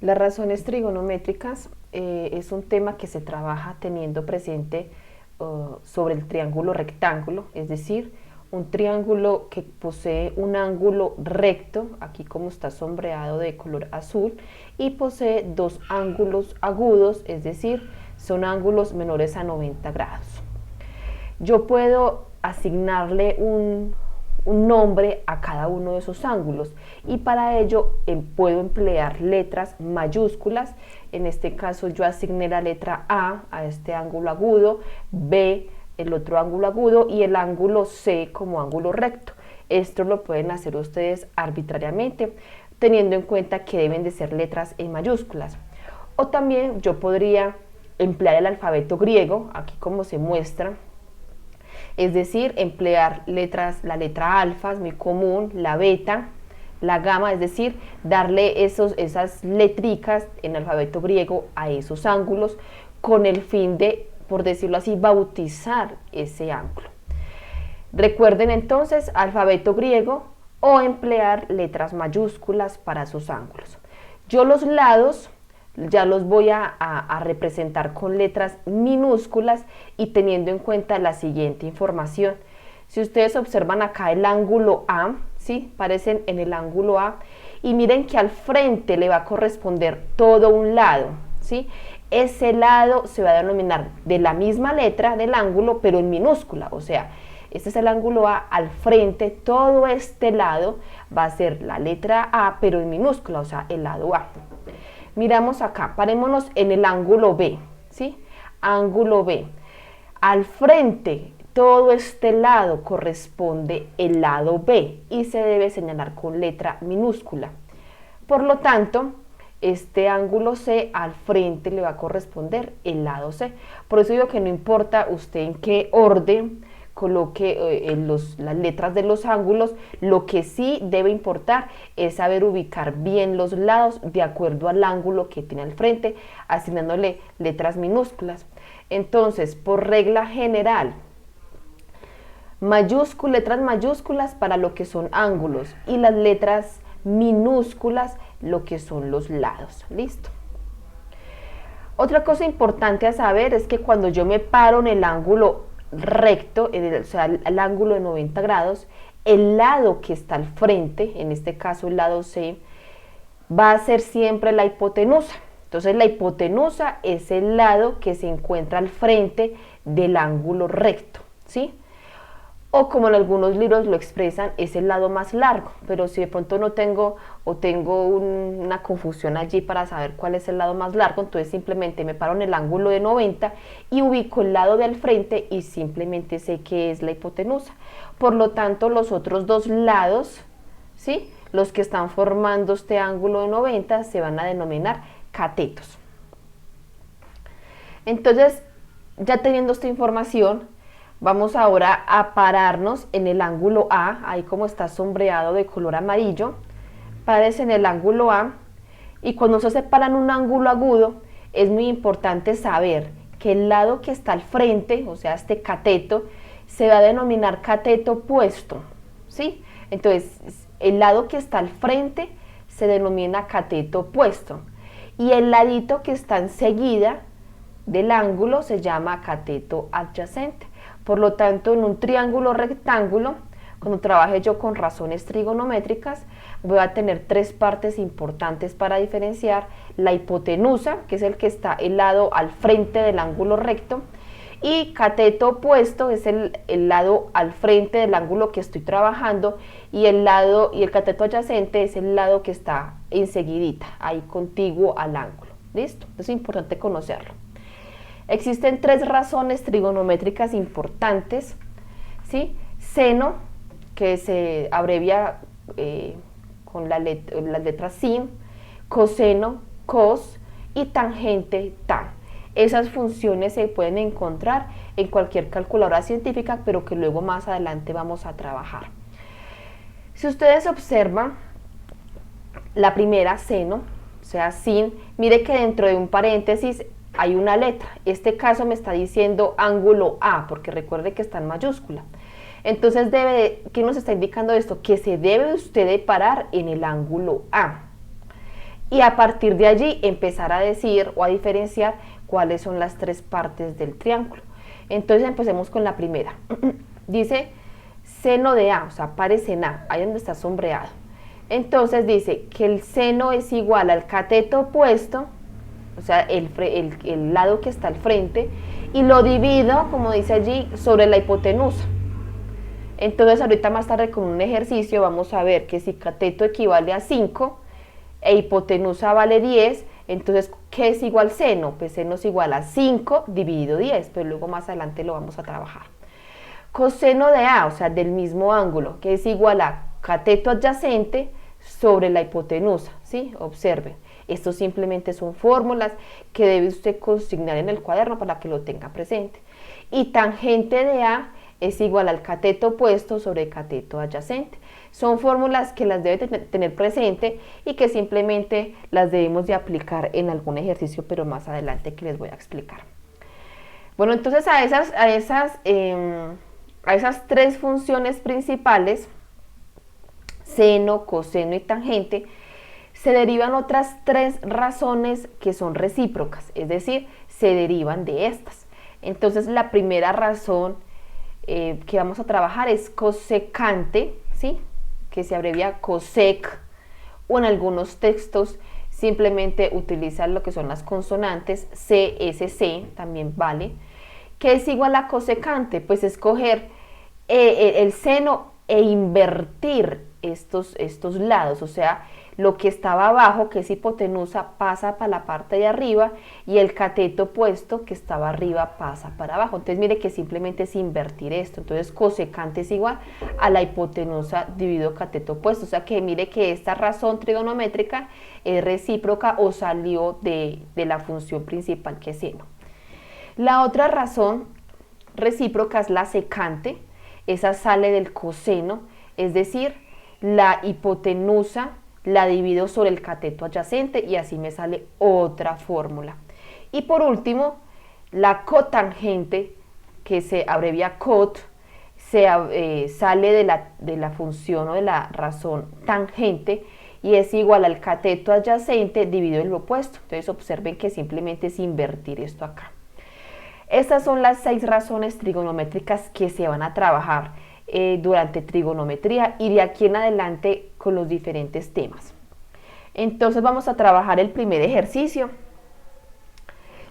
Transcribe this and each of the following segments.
Las razones trigonométricas es un tema que se trabaja teniendo presente sobre el triángulo rectángulo, es decir, un triángulo que posee un ángulo recto, aquí como está sombreado de color azul, y posee dos ángulos agudos, es decir, son ángulos menores a 90 grados. Yo puedo asignarle un nombre a cada uno de esos ángulos y para ello puedo emplear letras mayúsculas. En este caso yo asigné la letra a este ángulo agudo, B el otro ángulo agudo y el ángulo C como ángulo recto. Esto lo pueden hacer ustedes arbitrariamente teniendo en cuenta que deben de ser letras en mayúsculas. O también yo podría emplear el alfabeto griego, aquí como se muestra, es decir, emplear letras, la letra alfa es muy común, la beta, la gamma, es decir, darle esas letricas en alfabeto griego a esos ángulos con el fin de, por decirlo así, bautizar ese ángulo. Recuerden entonces alfabeto griego o emplear letras mayúsculas para sus ángulos. Yo los lados ya los voy a representar con letras minúsculas y teniendo en cuenta la siguiente información. Si ustedes observan acá el ángulo A, ¿sí? Parecen en el ángulo A y miren que al frente le va a corresponder todo un lado, ¿sí? Ese lado se va a denominar de la misma letra del ángulo pero en minúscula, o sea, este es el ángulo A, al frente todo este lado va a ser la letra A pero en minúscula, o sea, el lado A. Miramos acá, parémonos en el ángulo B, ¿sí? Ángulo B. Al frente, todo este lado corresponde el lado B y se debe señalar con letra minúscula. Por lo tanto, este ángulo C al frente le va a corresponder el lado C. Por eso digo que no importa usted en qué orden coloque las letras de los ángulos, lo que sí debe importar es saber ubicar bien los lados de acuerdo al ángulo que tiene al frente, asignándole letras minúsculas. Entonces, por regla general, letras mayúsculas para lo que son ángulos y las letras minúsculas lo que son los lados. ¿Listo? Otra cosa importante a saber es que cuando yo me paro en el ángulo recto, o sea, el ángulo de 90 grados, el lado que está al frente, en este caso el lado C, va a ser siempre la hipotenusa. Entonces la hipotenusa es el lado que se encuentra al frente del ángulo recto, ¿sí? O como en algunos libros lo expresan, es el lado más largo, pero si de pronto no tengo o tengo una confusión allí para saber cuál es el lado más largo, entonces simplemente me paro en el ángulo de 90 y ubico el lado del frente y simplemente sé que es la hipotenusa. Por lo tanto, los otros dos lados, ¿sí? Los que están formando este ángulo de 90 se van a denominar catetos. Entonces, ya teniendo esta información, vamos ahora a pararnos en el ángulo A, ahí como está sombreado de color amarillo, párese en el ángulo A y cuando se separan un ángulo agudo es muy importante saber que el lado que está al frente, o sea este cateto, se va a denominar cateto opuesto, ¿sí? Entonces el lado que está al frente se denomina cateto opuesto y el ladito que está enseguida del ángulo se llama cateto adyacente. Por lo tanto, en un triángulo rectángulo, cuando trabaje yo con razones trigonométricas, voy a tener tres partes importantes para diferenciar: la hipotenusa, que es el que está el lado al frente del ángulo recto, y cateto opuesto es el lado al frente del ángulo que estoy trabajando, y el cateto adyacente es el lado que está enseguidita, ahí contiguo al ángulo. ¿Listo? Es importante conocerlo. Existen tres razones trigonométricas importantes, ¿sí? Seno, que se abrevia con las letras sin, coseno, cos, y tangente, tan. Esas funciones se pueden encontrar en cualquier calculadora científica, pero que luego más adelante vamos a trabajar. Si ustedes observan la primera, seno, o sea, sin, mire que dentro de un paréntesis hay una letra. Este caso me está diciendo ángulo A, porque recuerde que está en mayúscula. Entonces, ¿qué nos está indicando esto? Que se debe usted de parar en el ángulo A. y a partir de allí empezar a decir o a diferenciar cuáles son las tres partes del triángulo. Entonces empecemos con la primera. Dice seno de A, o sea, aparece en A, ahí donde está sombreado. Entonces dice que el seno es igual al cateto opuesto, o sea, el lado que está al frente, y lo divido, como dice allí, sobre la hipotenusa. Entonces ahorita más tarde con un ejercicio vamos a ver que si cateto equivale a 5 e hipotenusa vale 10, entonces ¿qué es igual seno? Pues seno es igual a 5 dividido 10, pero luego más adelante lo vamos a trabajar. Coseno de A, o sea, del mismo ángulo, que es igual a cateto adyacente sobre la hipotenusa, ¿sí? Observen, esto simplemente son fórmulas que debe usted consignar en el cuaderno para que lo tenga presente. Y tangente de A es igual al cateto opuesto sobre cateto adyacente. Son fórmulas que las debe tener presente y que simplemente las debemos de aplicar en algún ejercicio, pero más adelante que les voy a explicar. Bueno, entonces a esas tres funciones principales, seno, coseno y tangente, se derivan otras tres razones que son recíprocas, es decir, se derivan de estas. Entonces la primera razón que vamos a trabajar es cosecante, ¿sí? Que se abrevia cosec, o en algunos textos simplemente utilizan lo que son las consonantes, CSC, también vale. ¿Qué es igual a cosecante? Pues escoger el seno e invertir estos lados, o sea, lo que estaba abajo, que es hipotenusa, pasa para la parte de arriba y el cateto opuesto que estaba arriba pasa para abajo. Entonces mire que simplemente es invertir esto. Entonces cosecante es igual a la hipotenusa dividido cateto opuesto. O sea que mire que esta razón trigonométrica es recíproca o salió de la función principal que es seno. La otra razón recíproca es la secante. Esa sale del coseno, es decir, la hipotenusa la divido sobre el cateto adyacente y así me sale otra fórmula. Y por último, la cotangente, que se abrevia cot, sale de la función o de la razón tangente y es igual al cateto adyacente dividido el opuesto. Entonces observen que simplemente es invertir esto acá. Estas son las 6 razones trigonométricas que se van a trabajar durante trigonometría y de aquí en adelante con los diferentes temas. Entonces vamos a trabajar el primer ejercicio.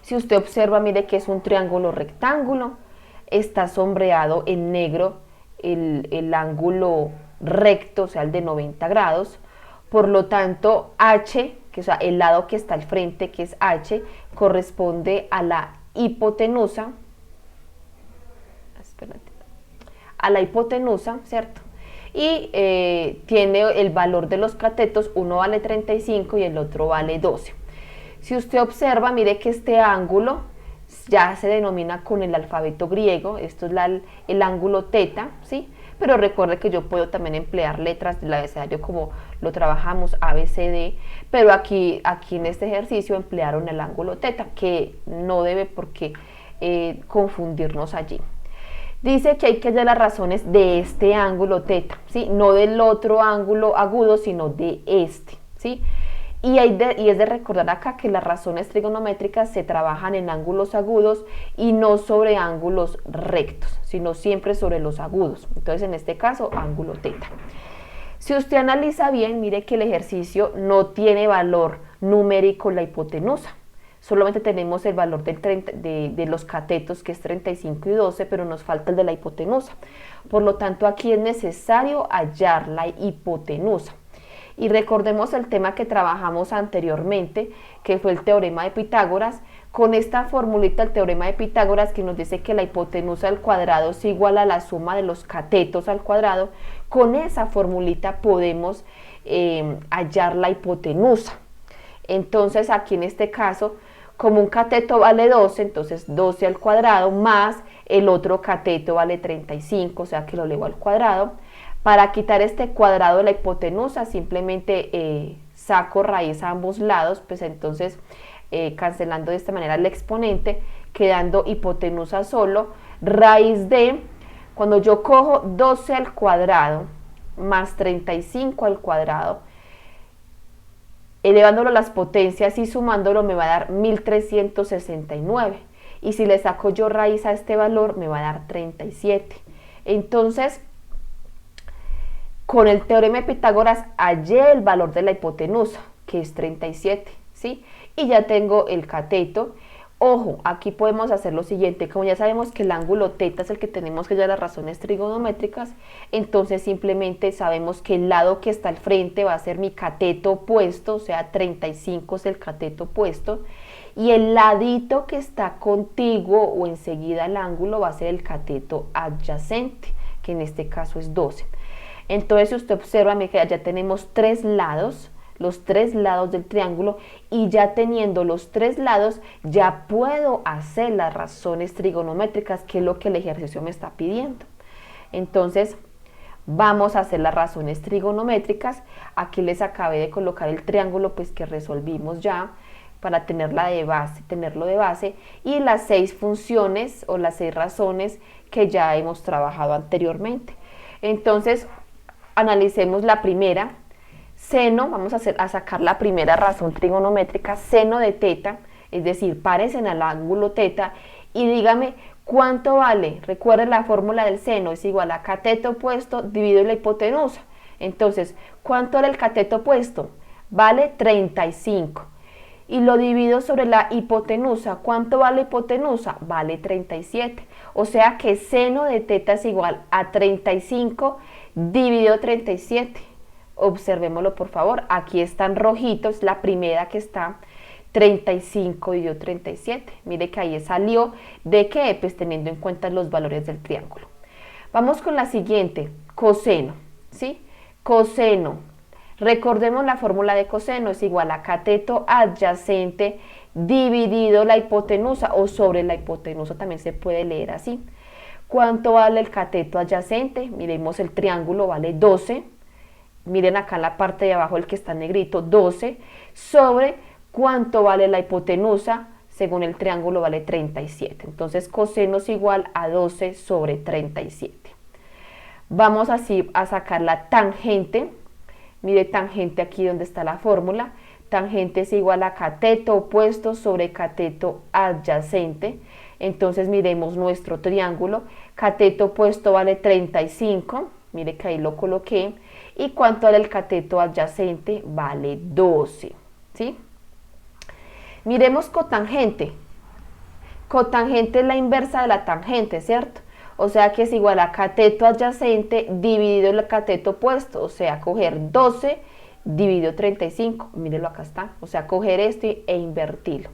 Si usted observa, mire que es un triángulo rectángulo, está sombreado en negro el ángulo recto, o sea el de 90 grados, por lo tanto H, que, o sea, el lado que está al frente, que es H, corresponde a la hipotenusa, ¿cierto? Y tiene el valor de los catetos, uno vale 35 y el otro vale 12. Si usted observa, mire que este ángulo ya se denomina con el alfabeto griego, esto es el ángulo teta, ¿sí? Pero recuerde que yo puedo también emplear letras del abecedario como lo trabajamos ABCD, pero aquí en este ejercicio emplearon el ángulo teta, que no debe por qué confundirnos allí. Dice que hay que hallar las razones de este ángulo teta, ¿sí? No del otro ángulo agudo, sino de este, ¿sí? Y es de recordar acá que las razones trigonométricas se trabajan en ángulos agudos y no sobre ángulos rectos, sino siempre sobre los agudos. Entonces, en este caso, ángulo teta. Si usted analiza bien, mire que el ejercicio no tiene valor numérico la hipotenusa. Solamente tenemos el valor de los catetos, que es 35 y 12, pero nos falta el de la hipotenusa. Por lo tanto, aquí es necesario hallar la hipotenusa. Y recordemos el tema que trabajamos anteriormente, que fue el teorema de Pitágoras, con esta formulita del teorema de Pitágoras que nos dice que la hipotenusa al cuadrado es igual a la suma de los catetos al cuadrado. Con esa formulita podemos hallar la hipotenusa. Entonces aquí en este caso, como un cateto vale 12, entonces 12 al cuadrado más el otro cateto vale 35, o sea que lo elevo al cuadrado. Para quitar este cuadrado de la hipotenusa simplemente saco raíz a ambos lados, pues entonces cancelando de esta manera el exponente, quedando hipotenusa solo, raíz de, cuando yo cojo 12 al cuadrado más 35 al cuadrado, elevándolo a las potencias y sumándolo me va a dar 1369. Y si le saco yo raíz a este valor me va a dar 37. Entonces, con el teorema de Pitágoras hallé el valor de la hipotenusa, que es 37, ¿sí? Y ya tengo el cateto. Ojo, aquí podemos hacer lo siguiente, como ya sabemos que el ángulo θ es el que tenemos que hallar las razones trigonométricas, entonces simplemente sabemos que el lado que está al frente va a ser mi cateto opuesto, o sea 35 es el cateto opuesto, y el ladito que está contiguo o enseguida al ángulo va a ser el cateto adyacente, que en este caso es 12. Entonces si usted observa, que ya tenemos los tres lados del triángulo, y ya teniendo los tres lados ya puedo hacer las razones trigonométricas, que es lo que el ejercicio me está pidiendo. Entonces vamos a hacer las razones trigonométricas. Aquí les acabé de colocar el triángulo pues que resolvimos ya para tenerlo de base, y las 6 funciones o las 6 razones que ya hemos trabajado anteriormente. Entonces analicemos la primera. Seno, vamos a sacar la primera razón trigonométrica, seno de θ, es decir, párense en el ángulo θ y dígame cuánto vale. Recuerden la fórmula del seno, es igual a cateto opuesto dividido la hipotenusa. Entonces, ¿cuánto era el cateto opuesto? Vale 35. Y lo divido sobre la hipotenusa. ¿Cuánto vale la hipotenusa? Vale 37. O sea que seno de θ es igual a 35 dividido 37. Observémoslo por favor, aquí están rojitos, la primera que está 35 dividido 37, mire que ahí salió, ¿de qué? Pues teniendo en cuenta los valores del triángulo. Vamos con la siguiente, coseno, ¿sí? Coseno, recordemos la fórmula de coseno, es igual a cateto adyacente dividido la hipotenusa, o sobre la hipotenusa también se puede leer así. ¿Cuánto vale el cateto adyacente? Miremos el triángulo, vale 12. Miren acá en la parte de abajo el que está en negrito, 12, sobre cuánto vale la hipotenusa, según el triángulo vale 37. Entonces coseno es igual a 12 sobre 37. Vamos así a sacar la tangente. Mire tangente aquí donde está la fórmula. Tangente es igual a cateto opuesto sobre cateto adyacente. Entonces miremos nuestro triángulo. Cateto opuesto vale 35. Mire que ahí lo coloqué. ¿Y cuánto vale el cateto adyacente? Vale 12, ¿sí? Miremos cotangente. Cotangente es la inversa de la tangente, ¿cierto? O sea que es igual a cateto adyacente dividido el cateto opuesto. O sea, coger 12 dividido 35. Mírenlo, acá está. O sea, coger esto e invertirlo.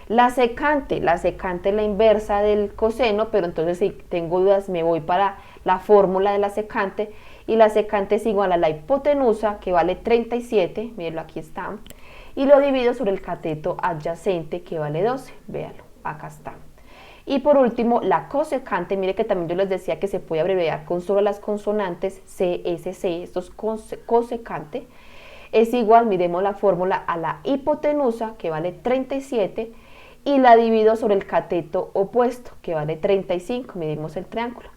La secante es la inversa del coseno, pero entonces si tengo dudas me voy para la fórmula de la secante, y la secante es igual a la hipotenusa, que vale 37, mírenlo, aquí está, y lo divido sobre el cateto adyacente, que vale 12, véanlo, acá está. Y por último, la cosecante, mire que también yo les decía que se puede abreviar con solo las consonantes CSC, esto es cosecante, es igual, miremos la fórmula, a la hipotenusa, que vale 37, y la divido sobre el cateto opuesto, que vale 35, medimos el triángulo.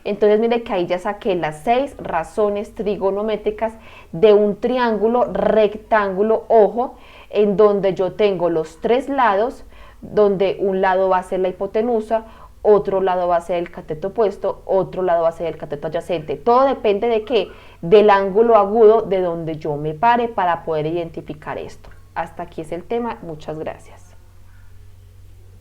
Entonces mire que ahí ya saqué las 6 razones trigonométricas de un triángulo rectángulo, ojo, en donde yo tengo los 3 lados, donde un lado va a ser la hipotenusa, otro lado va a ser el cateto opuesto, otro lado va a ser el cateto adyacente. Todo depende de qué, del ángulo agudo de donde yo me pare para poder identificar esto. Hasta aquí es el tema, muchas gracias.